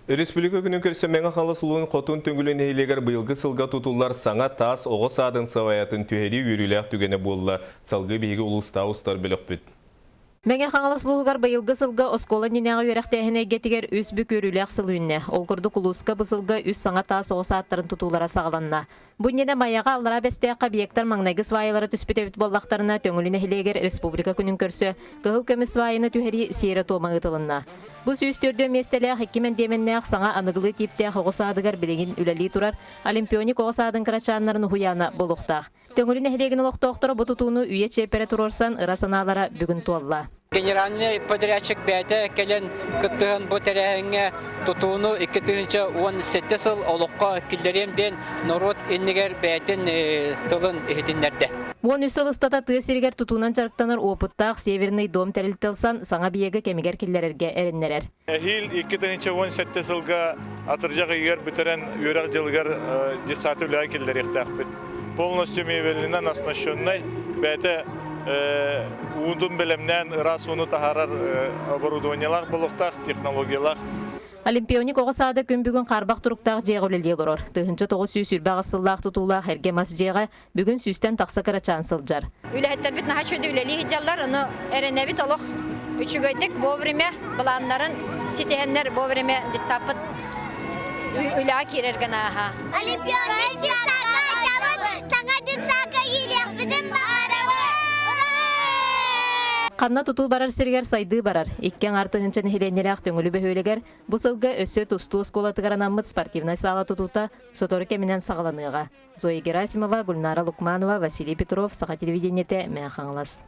Республика күнін көрсөмең ақалы сұлуын қотын төңгілін ейлегер бұйылғы сылға тұтулар саңа тас оғыз адын саваятын түйері үйрілер түгені болы салғы бейгі ұлыста ұстар білік бүт. Мәңе қаңалы сұлуғар бұйылғы сылға оскола ненеғі өрәқтәхіне гетігер үс бүк өрілер сылуынне. Олғырды құлысқа бұсылға үс саңа тас оғыз аттарын тұтулара сағыланна. Бұннене маяға аллара бәстеяққа объекттар маңнайғы свайылары түспетебіт боллақтарына төңіліне хелегер республика күнін көрсі, қығыл көмі свайыны түхері сейрі тома ұтылынна. Бұл сүйістерді местелі хекімен деменнәқ саңа анығылы типте оғыз адығар білігін үләлі тұрар, олимпионик оғыз адын қырачанларын хуяна болуқтақ. Төңіліне хелеген олықтақтыры бұтутуыны үйе температура орсан ырасаналара бүгін туалла. Генеральный подрядчик бәді келен күттігін бұ тәрәңе тұтуыны 2017 сыл олыққа кілдеремден народ еннігер бәтін тылын ехетінлерді. Буон үсіл ұстата тыысергер тұтуынан жарықтаныр опыттақ Северный дом тәрілтілсан саңа биегі кемегер кілдерерге әріннерер. Хил 2017 сылға атыржақ егер бүтерен үйрақ жылғар десаты үлі кілдер ектәқпіт. Полностью мейвелінен оснащенной бәті уындың білімнен рас уны тахарар оборудованиялар болуқтақ, технологиялар. Олимпионик оғы сады күн бүгін қарбақ тұрықтақ жеғ өлелі олар. Тұхынчы тоғы сүй сүрбағы сыллақ тұтулақ әрге мас жеға бүгін сүйстен тақса қырачан сылжар. Үләхеттер бітін хашуды үлелі хиджалар, оны әрінәбі толық үшігөйдік бовреме бұланларын сетехенлер бовреме детсапыт үләға керерген аға. Олимпионик детсақа айтабын, саңа детсақа керек бітін бағарабы. Қанна тұту барар сергер сайды барар. Иккен артығынчын хеленелек төңілі бөхөлегер, бұл сылғы өсі тұсту сколатығаранамыд спортивнай сала тұтута соторы кемінен сағаланыға. Зоя Герасимова, Гульнара Лукманова, Василий Петров, Сақа телевидениеті мән қаңылас.